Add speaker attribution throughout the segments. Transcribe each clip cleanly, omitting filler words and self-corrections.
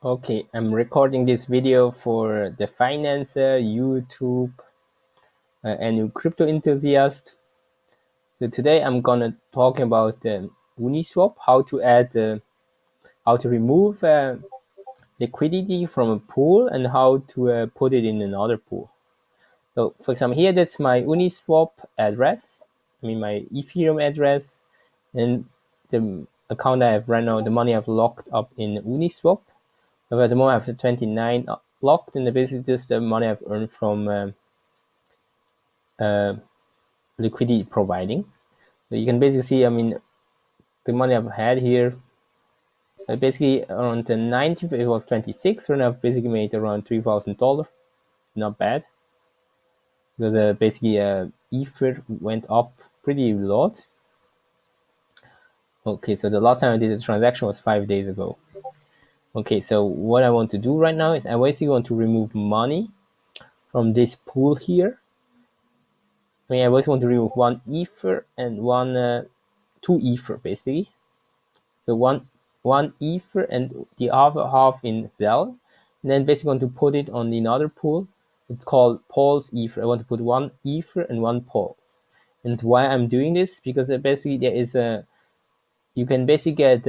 Speaker 1: Okay, I'm recording this video for the Financer, YouTube, and crypto enthusiast. So today I'm gonna talk about Uniswap, how to remove liquidity from a pool and how to put it in another pool. So for example, here that's my Uniswap address. I mean my Ethereum address, and the account I have right now, the money I've locked up in Uniswap. But at the moment I have 29 locked, and basically just the money I've earned from liquidity providing. So you can basically see, I mean, the money I've had here, basically around the 19th, it was 26, and I've basically made around $3,000. Not bad. Because basically Ether went up pretty a lot. Okay, so the last time I did a transaction was 5 days ago. Okay, so what I want to do right now is I basically want to remove money from this pool here. I mean, I always want to remove one Ether and two Ether basically. So one Ether and the other half in Zell. And then basically want to put it on another pool. It's called POLS Ether. I want to put one Ether and one POLS. And why I'm doing this? Because basically there is you can basically get,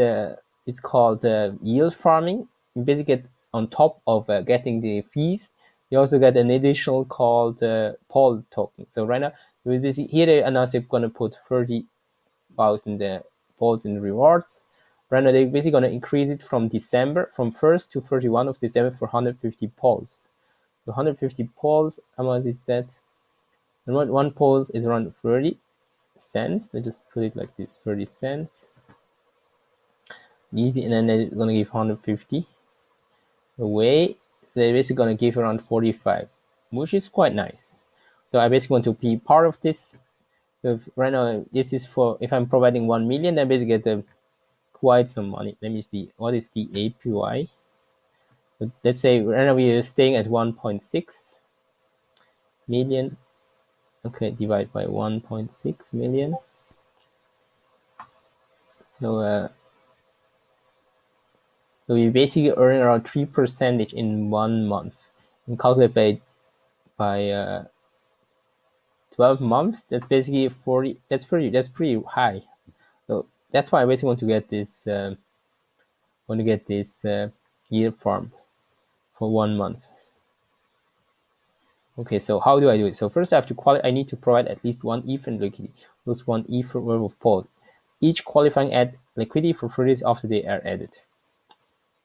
Speaker 1: it's called yield farming. You basically get on top of getting the fees, you also get an additional called POL token. So right now, here they announced they're going to put 30,000 POLs in rewards. Right now, they're basically going to increase it from 1st to 31 of December for 150 POLs. So 150 POLs, how much is that? And one POLs is around 30 cents. They just put it like this, 30 cents. Easy, and then they're gonna give 150 away. So they're basically gonna give around 45, which is quite nice. So I basically want to be part of this. So right now, this is for, if I'm providing 1 million, then basically get quite some money. Let me see, what is the APY? But let's say right now we are staying at 1.6 million. Okay, divide by 1.6 million. So so we basically earn around 3% in 1 month, and calculate by 12 months. That's basically 40. That's pretty high. So that's why I basically want to get this yield farm for 1 month. Okay, so how do I do it? So first I have to I need to provide at least one ETH in liquidity, plus one ETH worth of POLs. Each qualifying add liquidity for 30 days after they are added.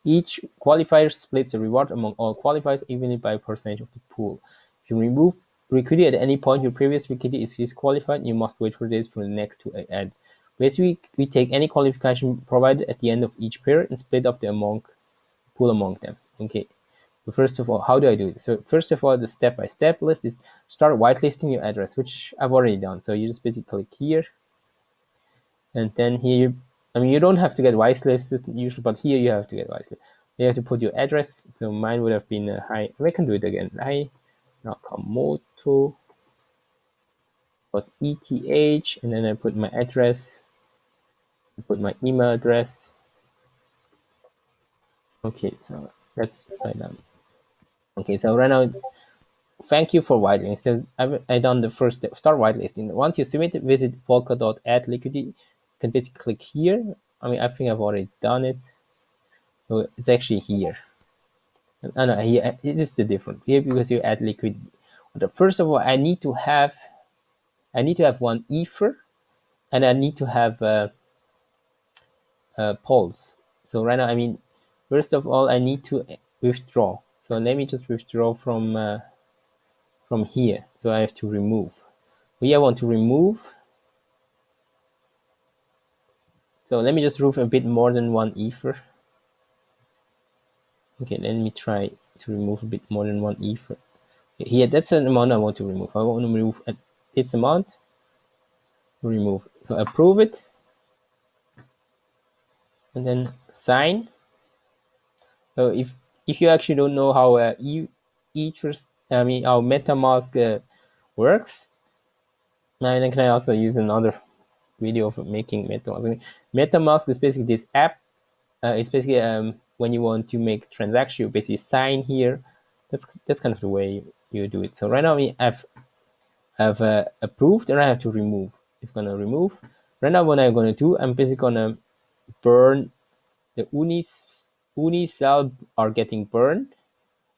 Speaker 1: Each qualifier splits the reward among all qualifiers evenly by a percentage of the pool. If you remove liquidity at any point, your previous liquidity is disqualified. You must wait for days for the next to add. Basically, we take any qualification provided at the end of each pair and split up the pool among them. Okay. So first of all, how do I do it? So first of all, the step-by-step list is start whitelisting your address, which I've already done. So you just basically click here, and then here, I mean, you don't have to get whitelisted usually, but here you have to get whitelisted. You have to put your address. So mine would have been hi. I can do it again. Hi Nakamoto.eth, and then I put my address. I put my email address. Okay, so let's try that. Okay, so right now, thank you for whitelisting. Since I've done the first step, start whitelisting. Once you submit it, visit polka.add liquidity. You can basically click here. I mean, I think I've already done it. So it's actually here. And here, it is the difference here because you add liquidity. But first of all, I need to have one Ether, and I need to have POLS. So right now, I mean, first of all, I need to withdraw. So let me just withdraw from here. So I have to remove. Here I want to remove. So let me just remove a bit more than one Ether. Okay, let me try to remove a bit more than one Ether. Okay, here, that's an amount I want to remove. I want to remove this amount. Remove. So approve it, and then sign. So if you actually don't know how how MetaMask works, then can I also use another video of making MetaMask. MetaMask is basically this app it's basically when you want to make a transaction, you basically sign here. That's kind of the way you do it. So right now I've approved, and I have to remove. If I'm gonna remove, right now what I'm gonna do, I'm basically gonna burn the uni cell are getting burned,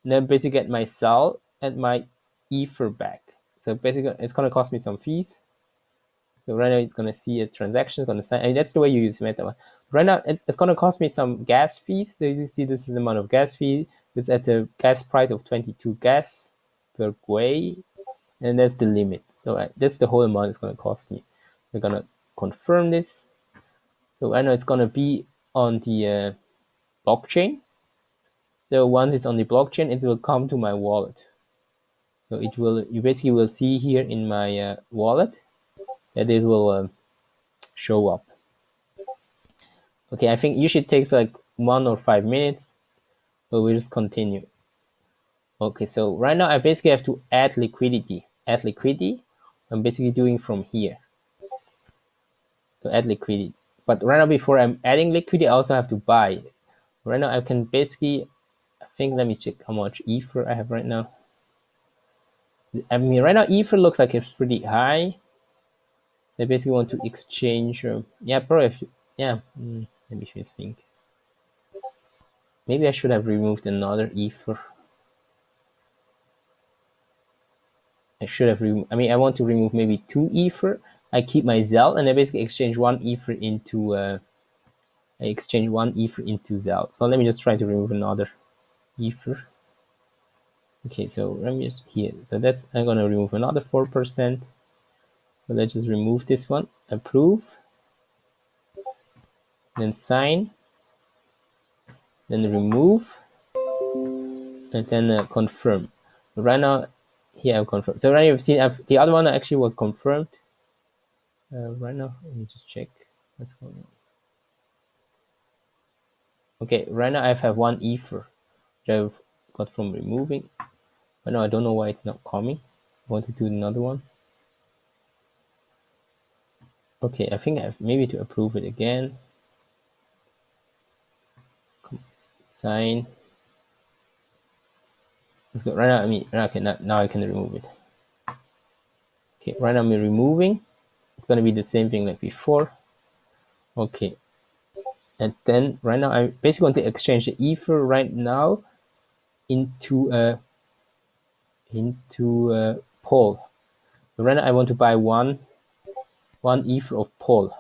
Speaker 1: and then basically get my cell and my ether back. So basically it's gonna cost me some fees. So right now it's gonna see a transaction, it's gonna sign, and that's the way you use MetaMask. Right now it's gonna cost me some gas fees. So you see this is the amount of gas fee. It's at the gas price of 22 gas per gwei, and that's the limit. So that's the whole amount it's gonna cost me. We're gonna confirm this. So I know it's gonna be on the blockchain. So once it's on the blockchain, it will come to my wallet. So it will, you basically will see here in my wallet that it will show up. Okay, I think usually it takes like 1 or 5 minutes, but we'll just continue. Okay, so right now I basically have to add liquidity. Add liquidity, I'm basically doing from here. To add liquidity. But right now, before I'm adding liquidity, I also have to buy. Right now, I can basically, I think, let me check how much ether I have right now. I mean, right now, ether looks like it's pretty high. I basically want to exchange. Yeah, probably. Yeah, let me just think. Maybe I should have removed another ether. I should have removed. I mean, I want to remove maybe 2 ether. I keep my Zell, and I basically exchange 1 ether into. I exchange 1 ether into Zell. So let me just try to remove another ether. Okay, so let me just here. So that's, I'm gonna remove another 4%. So let's just remove this one. Approve. Then sign. Then remove. And then confirm. So right now, here I've confirmed. So right now you've seen the other one actually was confirmed. Right now, let me just check what's going on. Okay, right now I have 1 ether that I've got from removing. But now I don't know why it's not coming. I want to do another one. Okay, I think I have maybe to approve it again. Sign. Let's go. Right now, I mean, okay, now I can remove it. Okay, right now I'm removing. It's gonna be the same thing like before. Okay, and then right now I'm basically going to exchange the ether right now into POL. So right now I want to buy one ether of POL.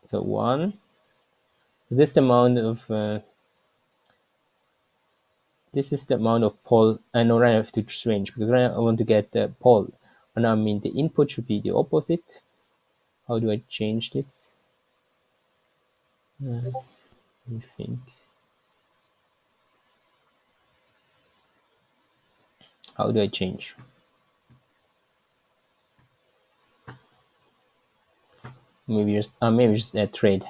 Speaker 1: So one. This is the amount of POL. I know right now I have to change because right now I want to get the POL. And now I mean the input should be the opposite. How do I change this? Let me think. How do I change? Maybe just a trade.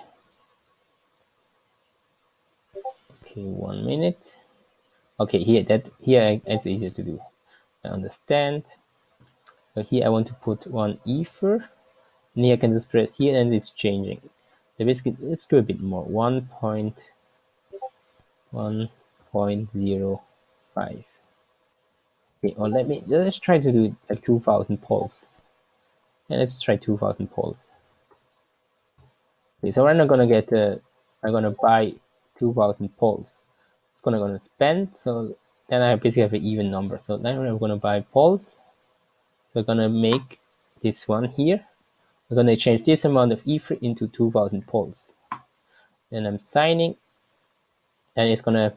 Speaker 1: Okay, 1 minute. Okay, here it's easier to do. I understand. So here I want to put 1 ether. And here I can just press here and it's changing. So basically, let's do a bit more. 1.1.05. Okay, or let's try to do it like 2000 POLS. And let's try 2000 POLS. Okay, so I'm not gonna get I'm gonna buy 2000 POLS. It's gonna spend, so then I basically have an even number. So then I'm gonna buy POLS. So I'm gonna make this one here. I'm gonna change this amount of ether into 2000 POLS. Then I'm signing, and it's gonna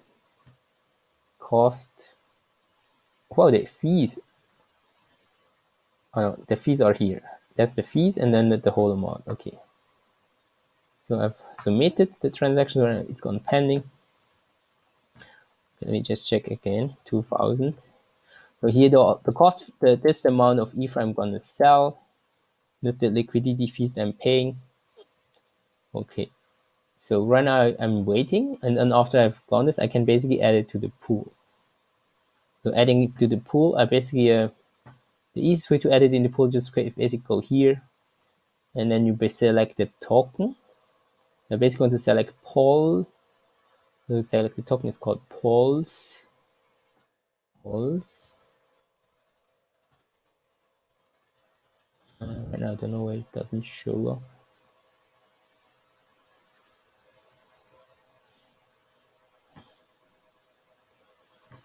Speaker 1: cost. Well, the fees. Oh no, the fees are here. That's the fees, and then the whole amount. Okay. So I've submitted the transaction. It's gone pending. Let me just check again. 2000. So here the cost, that's the amount of ether I'm gonna sell. That's the liquidity fees I'm paying. Okay. So right now I'm waiting, and then after I've done this, I can basically add it to the pool. So adding it to the pool, I basically the easiest way to add it in the pool, just basically go here, and then you select the token. I'm basically going to select POL So select the token is called POLS. POLS. Right now I don't know why it doesn't show up.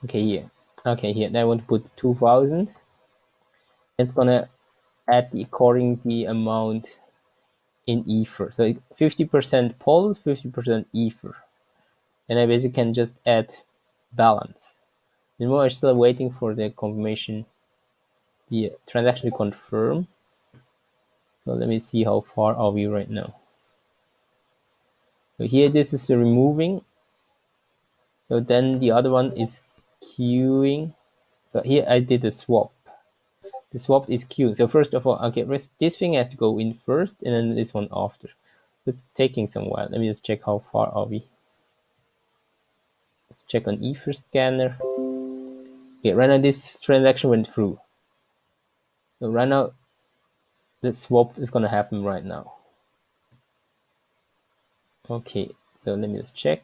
Speaker 1: Okay, here. Okay, here. Now I want to put 2,000. It's gonna add according the amount in Ether. So 50% POLS, 50% Ether. And I basically can just add balance. The more I'm still waiting for the confirmation, the transaction to confirm. So let me see how far are we right now. So here this is the removing. So then the other one is queuing. So here I did a swap. The swap is queuing. So first of all, okay, this thing has to go in first and then this one after. It's taking some while. Let me just check how far are we. Let's check on Ether scanner. Okay, right now this transaction went through. So right now the swap is gonna happen right now. Okay, so let me just check.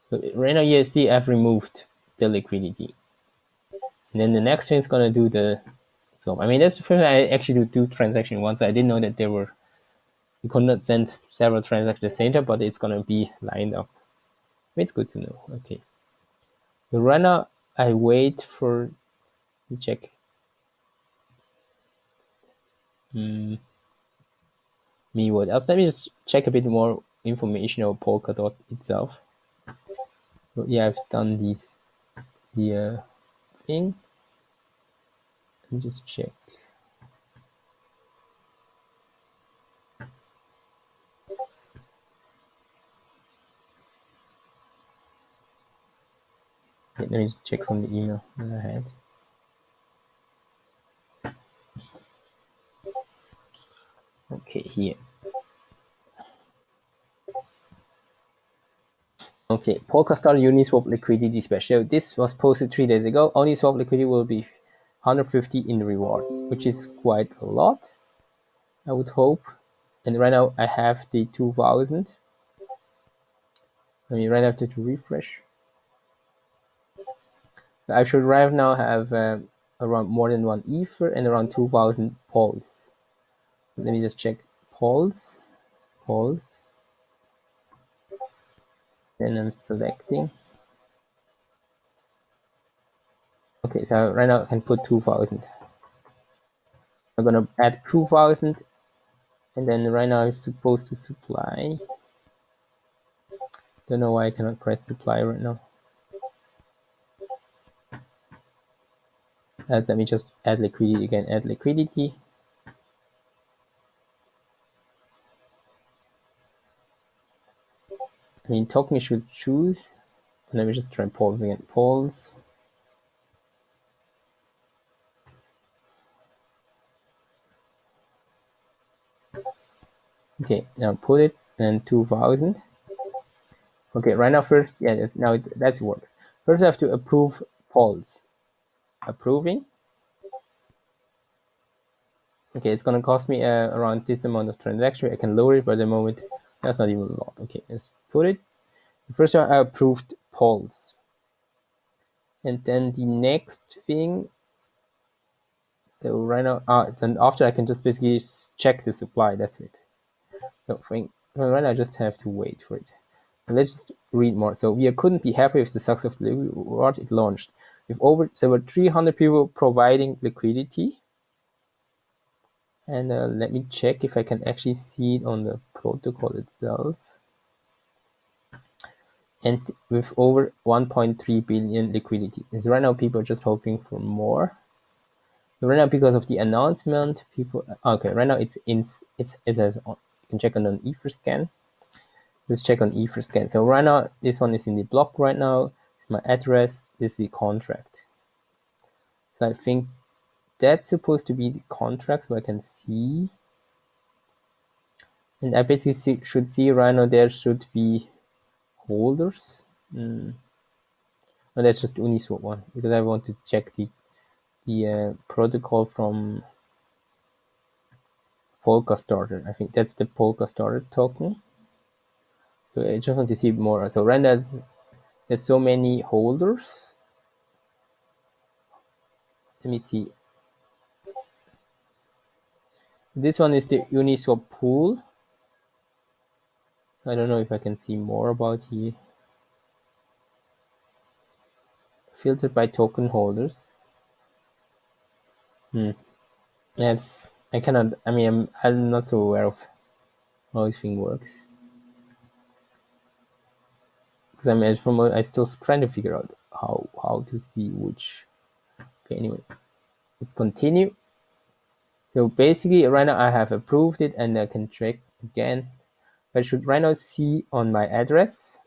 Speaker 1: So right now you see I've removed the liquidity. And then the next thing is gonna do the swap. I mean that's the first time I actually do transaction once. I didn't know that there were, you could not send several transactions at the same time, but it's gonna be lined up. It's good to know. Okay. So right now I wait for the check. Me what else? Let me just check a bit more information about Polkadot itself. So yeah, I've done this here thing. Let me just check. Okay, let me just check from the email that I had. Okay, here. Okay, Polkastar Uniswap liquidity special. This was posted 3 days ago. Uniswap liquidity will be 150 in rewards, which is quite a lot, I would hope. And right now I have the 2,000. I mean, right after to refresh. I should right now have around more than 1 Ether and around 2,000 POLS. Let me just check POLS. POLS. Then I'm selecting. Okay, so right now I can put 2,000. I'm gonna add 2,000, and then right now I'm supposed to supply. Don't know why I cannot press supply right now. Let me just add liquidity again. Add liquidity. I mean, token should choose. Let me just try POLS again. POLS. Okay, now put it and 2,000. Okay, right now first, yeah, now that works. First I have to approve POLS. Approving. Okay, it's gonna cost me around this amount of transaction. I can lower it, but at the moment that's not even a lot. Okay, let's put it. First I approved POLS. And then the next thing, so right now, it's an after I can just basically check the supply. That's it. So right now I just have to wait for it. So let's just read more. So we couldn't be happy with the success of the reward it launched. With over 300 people providing liquidity. And let me check if I can actually see it on the protocol itself. And with over 1.3 billion liquidity. So right now people are just hoping for more. So right now because of the announcement, people okay, right now it says on, you can check on an Etherscan. Let's check on Etherscan. So right now this one is in the block right now. It's my address, this is the contract. So I think that's supposed to be the contract so I can see. And I basically should see right now there should be holders. No, that's just Uniswap one because I want to check the protocol from Polka Starter. I think that's the Polka Starter token. So I just want to see more. So right now there's so many holders. Let me see. This one is the Uniswap pool. I don't know if I can see more about here. Filtered by token holders. Yes, I cannot. I mean, I'm not so aware of how this thing works. Because I still trying to figure out how to see which. Okay, anyway, let's continue. So basically, right now I have approved it, and I can check again. I should right now see on my address.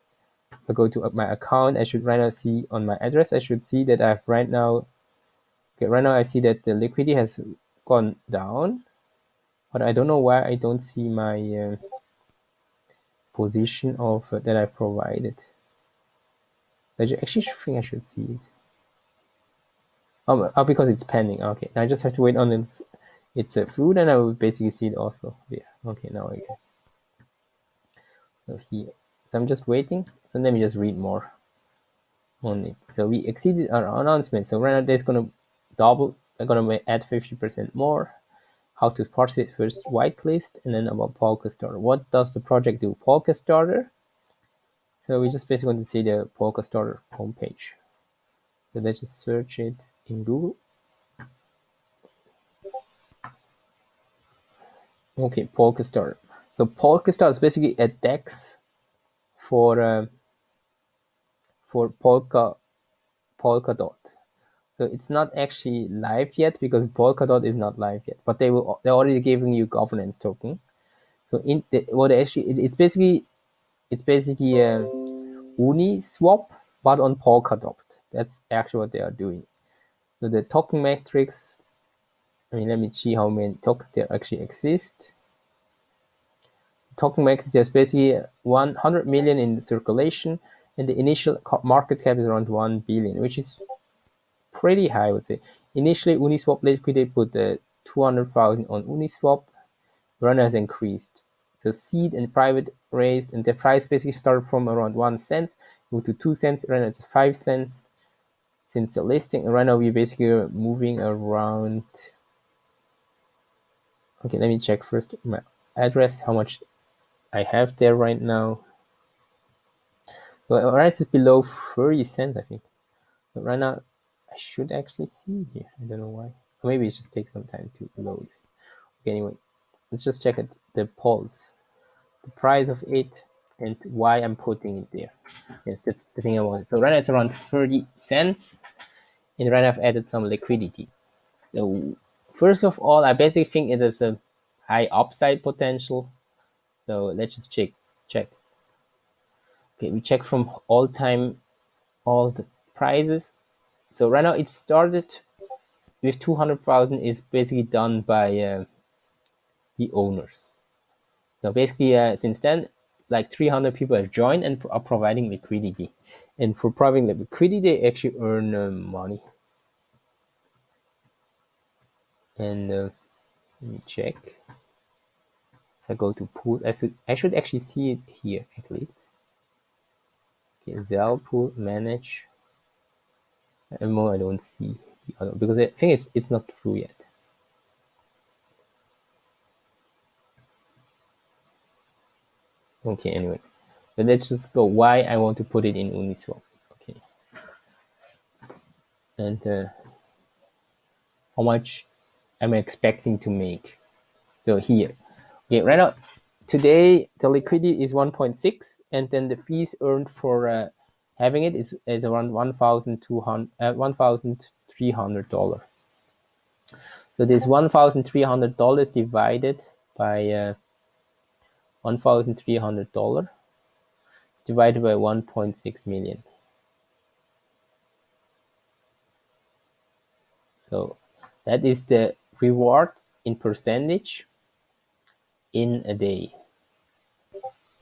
Speaker 1: If I go to my account, I should right now see on my address. I should see that I've right now. Okay, right now I see that the liquidity has gone down, but I don't know why I don't see my position of that I provided. I actually think I should see it. Oh, because it's pending. Okay, I just have to wait on it's a fruit, and I will basically see it also there. Okay, now I can. So here, so I'm just waiting. So let me just read more on it. So we exceeded our announcement. So right now there's gonna double. They're gonna add 50% more. How to parse it first, whitelist, and then about Polka Starter. What does the project do? Polka Starter. So we just basically want to see the Polka Starter homepage. So let's just search it in Google. Okay, Polka Starter. So Polka Starter is basically a DEX for Polkadot. So it's not actually live yet because Polkadot is not live yet, but they're already giving you governance token. So it's basically a Uniswap but on Polkadot. That's actually what they are doing. So the token metrics. I mean, let me see how many tokens there actually exist. Token max is just basically 100 million in circulation, and the initial market cap is around 1 billion, which is pretty high, I would say. Initially, Uniswap Liquidity put 200,000 on Uniswap. Run has increased. So seed and private raised, and the price basically started from around 1 cent, moved to 2 cents, right now it's 5 cents since the listing. And right now we're basically moving around. Okay, let me check first my address, how much I have there right now. Well, right, it's below 30 cents, I think. But right now, I should actually see it here. I don't know why. Or maybe it just takes some time to load. Okay, anyway, let's just check it. The POLS, the price of it, and why I'm putting it there. Yes, that's the thing I wanted. So right now it's around 30 cents, and right now I've added some liquidity. So first of all, I basically think it has a high upside potential. So let's just check. Okay, we check from all the prices. So right now it started with 200,000 is basically done by the owners. So basically, since then, like 300 people have joined and are providing liquidity. And for providing the liquidity, they actually earn money. And let me check. If I go to pools, I should actually see it here at least. Okay, Zell pool manage. And more I don't see the other because I think it's not through yet. Okay, anyway, so let's just go why I want to put it in Uniswap. Okay, and how much am I expecting to make? So here, okay, right now, today the liquidity is 1.6, and then the fees earned for having it is around $1,300. So this $1,300 divided by $1,300 divided by 1.6 million. So that is the reward in percentage in a day.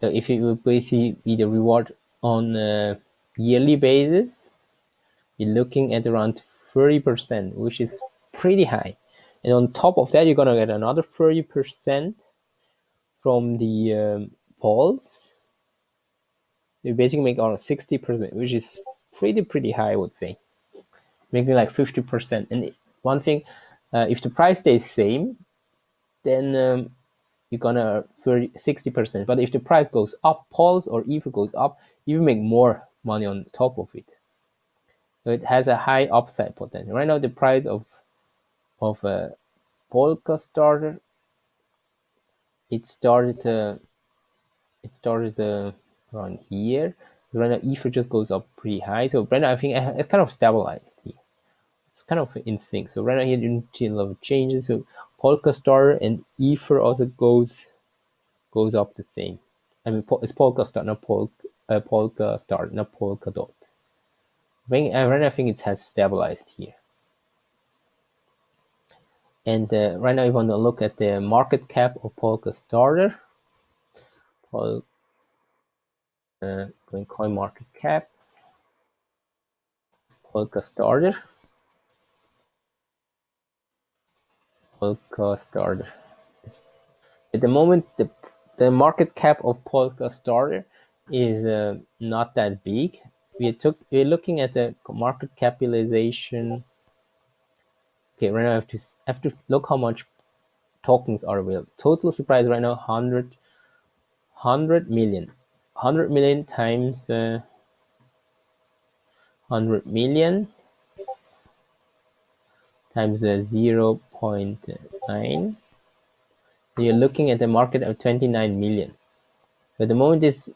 Speaker 1: So if you will basically be the reward on a yearly basis, you're looking at around 30%, which is pretty high. And on top of that, you're gonna get another 30% from the POLS. We basically make around 60%, which is pretty high, I would say. Making like 50%. And one thing, if the price stays same, then you're gonna 60%. But if the price goes up, POLS or ETH goes up, you make more money on top of it. So it has a high upside potential. Right now, the price of a Polka starter, it started around here. Right now, ETH just goes up pretty high. So right now, I think it's kind of stabilized here. It's kind of in sync. So right now here you see a lot of changes. So Polka Star and Ether also goes up the same. I mean, it's Polka Star, not Polka Star, not Polka Dot. Right now I think it has stabilized here. And right now, you want to look at the market cap of Polka Starter. Going coin market cap, Polka Starter. Polka Starter. At the moment, the market cap of Polka Starter is not that big. We're looking at the market capitalization. Okay, right now I have to look how much tokens are available. Total supply is right now 100 million. 100 million times 100 million times 0.9. So you're looking at a market of 29 million. So at the moment, this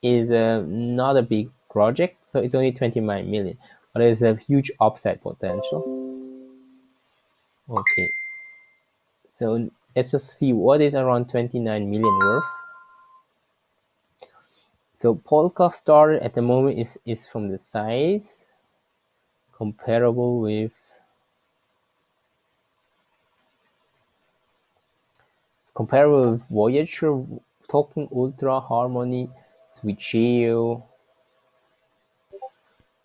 Speaker 1: is not a big project, so it's only 29 million, but there's a huge upside potential. Okay, so let's just see what is around 29 million worth. So Polka Star at the moment is from the size comparable with Voyager token, Ultra, Harmony, Switcheo,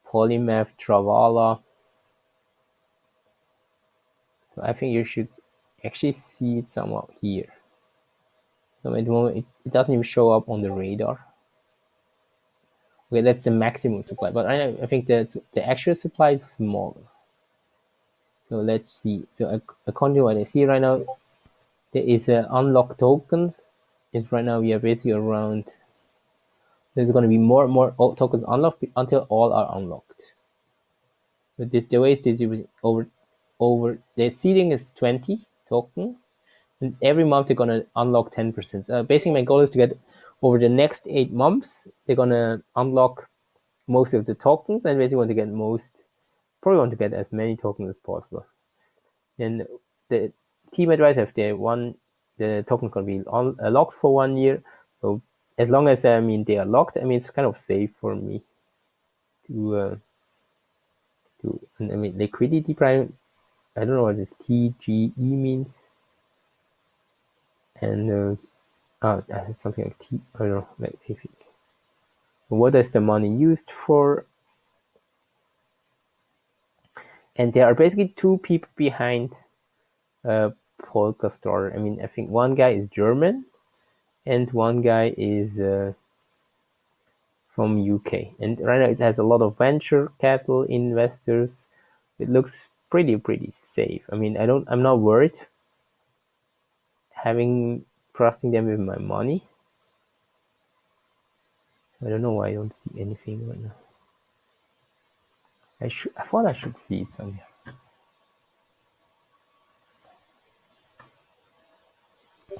Speaker 1: Polymath, Travala. So I think you should actually see it somewhat here. So at the moment, it doesn't even show up on the radar. Okay, that's the maximum supply, but I think the actual supply is smaller. So let's see. So according to what I see right now, there is unlocked tokens. It's right now we are basically around. There's going to be more and more tokens unlocked until all are unlocked. But the way it's distributed over the seeding is 20 tokens, and every month they're going to unlock 10%. Basically, my goal is to get over the next 8 months. They're going to unlock most of the tokens, and basically probably want to get as many tokens as possible. And the team advice, if the token can be locked for 1 year. So as long as they are locked, it's kind of safe for me to liquidity prime. I don't know what this TGE means, and it's something like T. I don't know, like if what is the money used for? And there are basically two people behind Polka Star. I think one guy is German, and one guy is from UK. And right now it has a lot of venture capital investors. It looks pretty safe. I'm not worried trusting them with my money. I don't know why I don't see anything right now. I thought I should see it somewhere.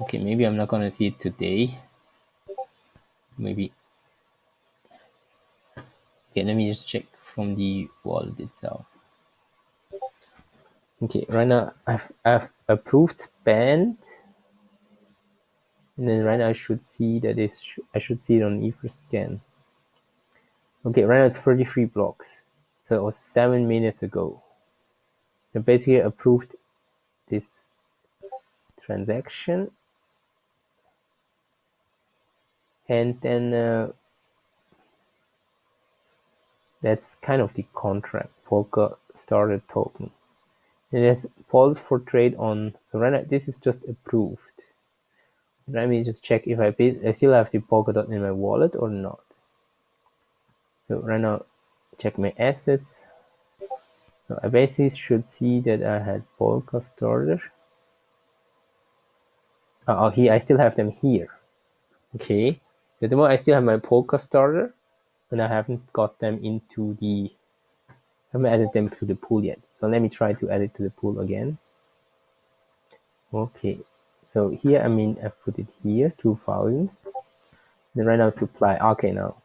Speaker 1: Okay, maybe I'm not gonna see it today. Maybe. Okay, let me just check from the wallet itself. Okay, right now I've approved spend, and then right now I should see that I should see it on Etherscan. Okay, right now it's 33 blocks, so it was 7 minutes ago. I basically approved this transaction, and then that's kind of the contract. Polka started token, and there's POLS for trade on. So right now this is just approved. Let me just check if I still have the Polkadot in my wallet or not. So right now, check my assets. So I basically should see that I had Polka starter. Oh, here I still have them here. Okay, at the moment I still have my Polka starter, and I haven't got them into the. I haven't added them to the pool yet. So let me try to add it to the pool again. Okay, so here I put it here 2000. Then right now supply. Okay, now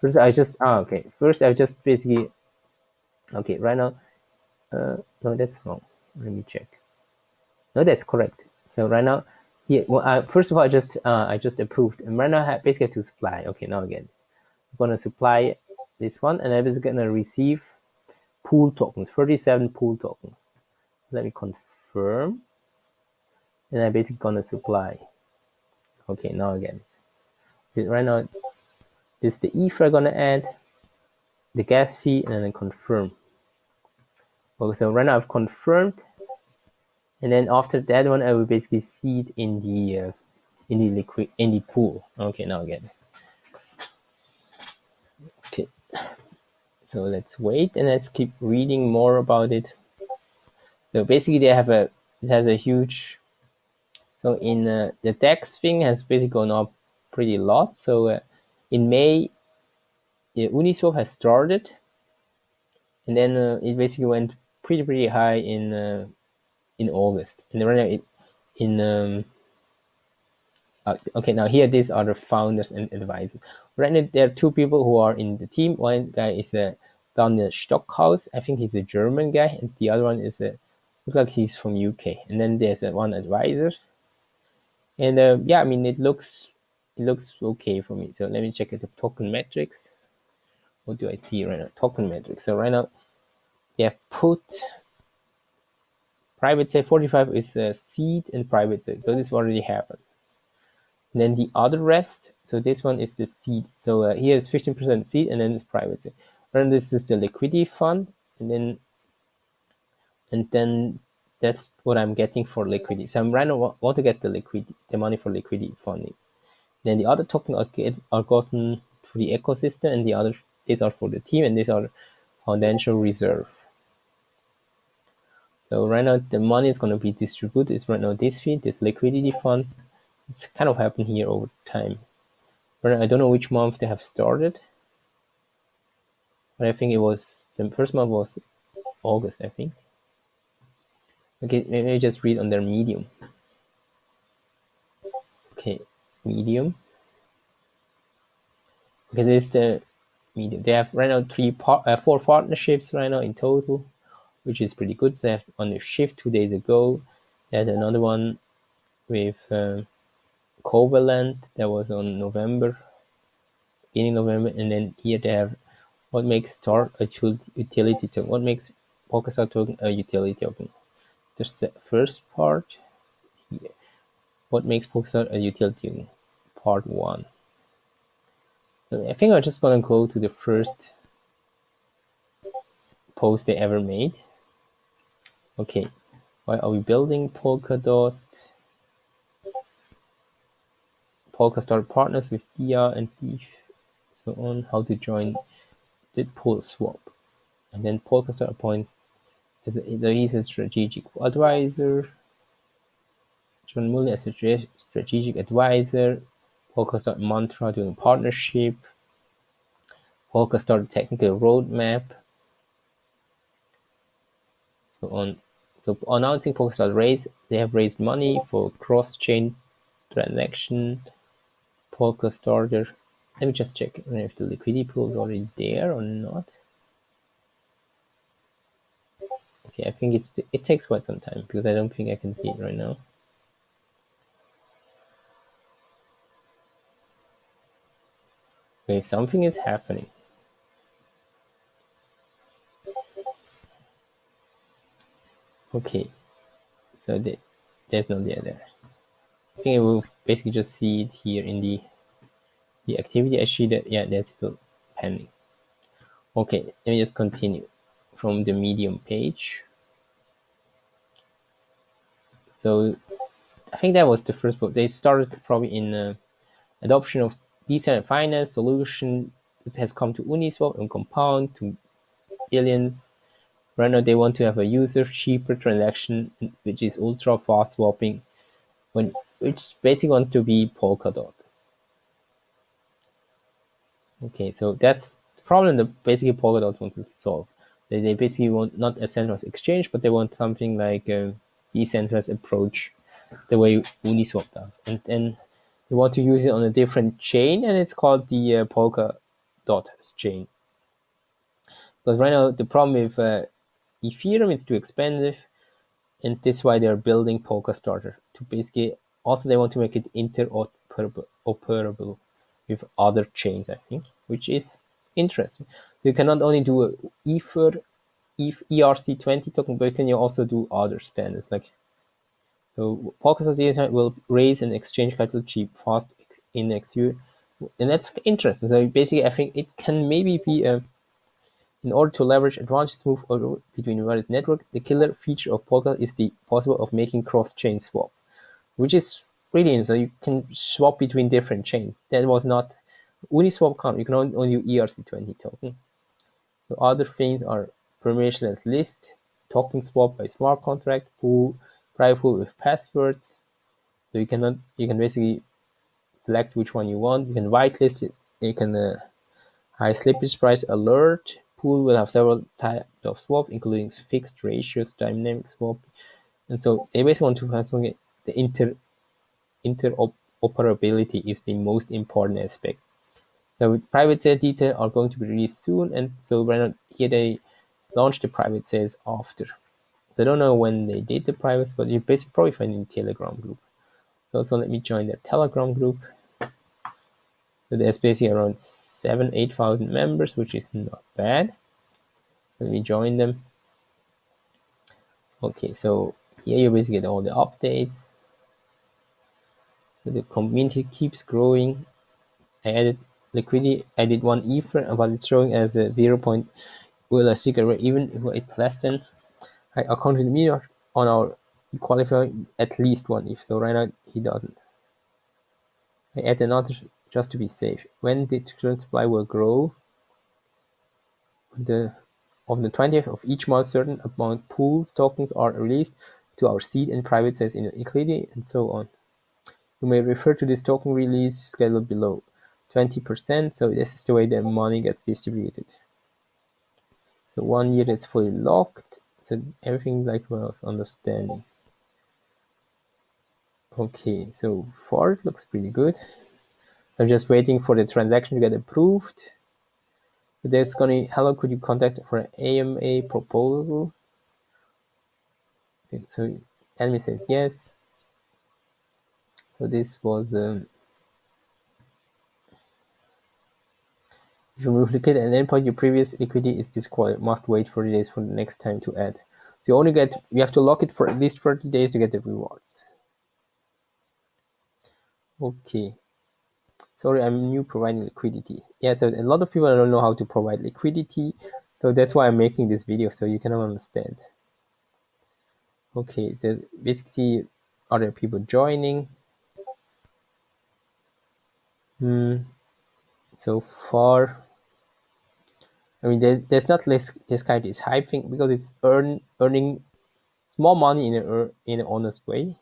Speaker 1: first I just okay. First I just basically okay. Right now, no, that's wrong. Let me check. No, that's correct. So right now, here, well, first of all, I just approved, and right now I basically have to supply. Okay, now again, I'm gonna supply this one, and I'm just gonna receive pool tokens, 37 pool tokens. Let me confirm, and I'm basically gonna supply. Okay, now again, right now, this is the ETH I'm gonna add, the gas fee, and then confirm. Okay, so right now I've confirmed, and then after that one, I will basically seed in the pool. Okay, now again. Okay, so let's wait and let's keep reading more about it. So basically, it has a huge. So in the tax thing has basically gone up pretty lot. So in May, Uniswap has started, and then it basically went pretty high in August, and then right now it in okay, now here these are the founders and advisors. Right now there are two people who are in the team. One guy is Daniel Stockhaus. I think he's a German guy, and the other one is looks like he's from UK. And then there's one advisor. And yeah, it looks okay for me. So let me check the token metrics. What do I see right now? Token metrics. So right now they have put private sale 45 is seed and private sale. So this already happened. And then the other rest, so this one is the seed. So here is 15% seed, and then it's private sale. And this is the liquidity fund, and then that's what I'm getting for liquidity. So I'm right now want to get the money for liquidity funding. Then the other token are gotten for the ecosystem, and these are for the team, and these are financial reserve. So right now the money is going to be distributed. It's right now this fee, this liquidity fund. It's kind of happened here over time. But I don't know which month they have started. But I think it was the first month was August, I think. Okay, maybe just read on their Medium. Okay, Medium. Okay, this is the Medium. They have right now four partnerships right now in total, which is pretty good. So they have on the shift 2 days ago. They had another one with Covalent that was on beginning November, and then here they have what makes Star a utility token. What makes Polkastar token a utility token? The first part here. What makes Polkastar a utility token? Part 1. I think I'm just gonna go to the first post they ever made. Okay, why are we building Polkadot? Polkastar partners with Dia and ETH, so on. How to join the pool swap, and then Polkastar appoints he's a strategic advisor. John Mullin as a strategic advisor. Polkastar mantra doing partnership. Polkastar technical roadmap. So on. So announcing Polkastar raise, they have raised money for cross-chain transaction. Polkastar. Let me just check if the liquidity pool is already there or not. Okay, I think it takes quite some time because I don't think I can see it right now. Okay, something is happening. Okay, so there's no data there. I think I will basically just see it here in the activity. I see that, yeah, that's still pending. Okay, let me just continue from the Medium page. So I think that was the first book. They started probably in adoption of decentralized finance solution. it has come to Uniswap and Compound to billions. Right now, they want to have a user cheaper transaction, which is ultra fast swapping, which basically wants to be Polkadot. Okay, so that's the problem that basically Polkadot wants to solve. They basically want not a centralized exchange, but they want something like a decentralized approach, the way Uniswap does. And then they want to use it on a different chain, and it's called the Polkadot chain. Because right now the problem with Ethereum, it's too expensive, and that's why they're building Polka Starter to basically. Also, they want to make it interoperable with other chains, I think, which is interesting. So you can not only do a ERC20 token, but you can also do other standards like. So Polka Starter will raise and exchange capital cheap, fast in next year, and that's interesting. So basically, I think it can maybe be a. In order to leverage advantage smooth over between various networks, the killer feature of Polka is the possibility of making cross-chain swap, which is brilliant. So you can swap between different chains. That was not Uniswap can't. You can only do ERC20 token. The other things are permissionless list, token swap by smart contract, pool, private pool with passwords. So you can basically select which one you want. You can whitelist it. You can high slippage price alert. Pool will have several types of swap, including fixed ratios, dynamic swap, and so they basically want to have something. The interoperability is the most important aspect. The private sale details are going to be released soon, and so right now here they launched the private sales after. So I don't know when they did the privates, but you basically probably find it in Telegram group. So let me join their Telegram group. So there's basically around 8,000 members, which is not bad. Let me join them. Okay, so here you basically get all the updates. So the community keeps growing. I added liquidity. I did one Ether, but it's showing as a 0. Well, I stick even if it's less than. According to the meter on our qualify at least one ETH. So right now he doesn't. I add another just to be safe. When the current supply will grow, on the 20th of each month, certain amount pools tokens are released to our seed and private sales in Liquidity and so on. You may refer to this token release schedule below. 20%, so this is the way the money gets distributed. So 1 year it's fully locked, so everything like what I was understanding. Okay, so far it looks pretty good. I'm just waiting for the transaction to get approved. There's gonna, hello, could you contact for an AMA proposal? Okay, so admin says yes. So this was if you remove liquidity at any point, your previous liquidity is disqualified. Must wait 40 days for the next time to add. So you have to lock it for at least 30 days to get the rewards. Okay. Sorry, I'm new providing liquidity. Yeah, so a lot of people don't know how to provide liquidity. So that's why I'm making this video, so you can understand. Okay, there's basically other people joining. So far, I mean, there's not this kind of hype thing because it's earning small money in an honest way.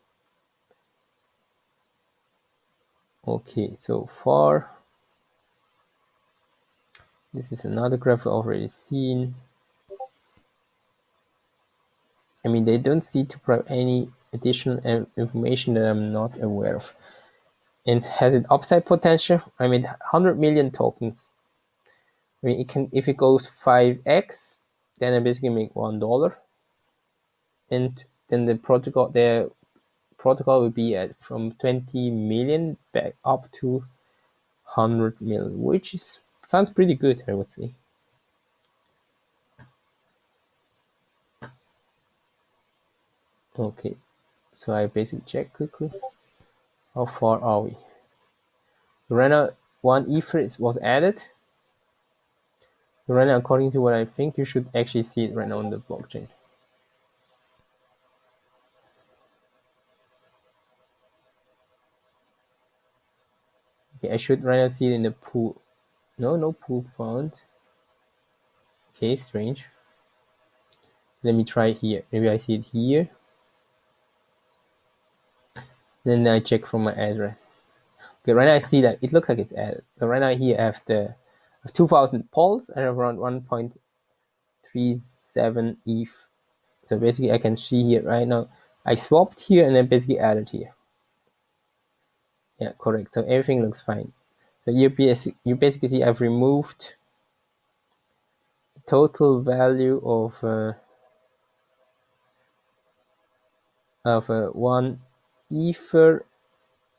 Speaker 1: Okay, so far, this is another graph I've already seen. I mean, they don't seem to provide any additional information that I'm not aware of. And has it upside potential? I mean, 100 million tokens. I mean, it can, if it goes 5x, then I basically make $1. And then the protocol will be at from 20 million back up to 100 million, which sounds pretty good, I would say. Okay, so I basically check quickly. How far are we? Right now, one Ether was added. Right now, according to what I think, you should actually see it right now on the blockchain. Okay, I should right now see it in the pool. No pool found. Okay, strange. Let me try here. Maybe I see it here. Then I check from my address. Okay, right now I see that it looks like it's added. So right now here I have 2,000 POLS and around 1.37 ETH. So basically I can see here right now, I swapped here and then basically added here. Yeah, correct. So everything looks fine. So you basically see I've removed total value of one ether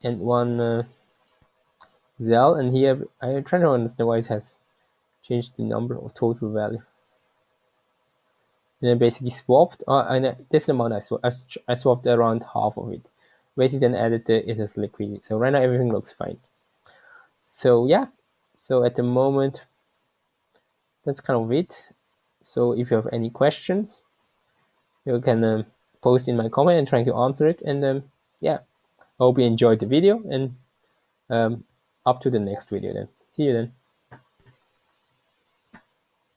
Speaker 1: and one Zell, and here I'm trying to understand why it has changed the number of total value. And then basically swapped, and this amount I swapped around half of it. Basically then added the ETH liquidity. So right now everything looks fine. So yeah, so at the moment that's kind of it. So if you have any questions, you can post in my comment and trying to answer it. And yeah, I hope you enjoyed the video, and up to the next video then. See you then.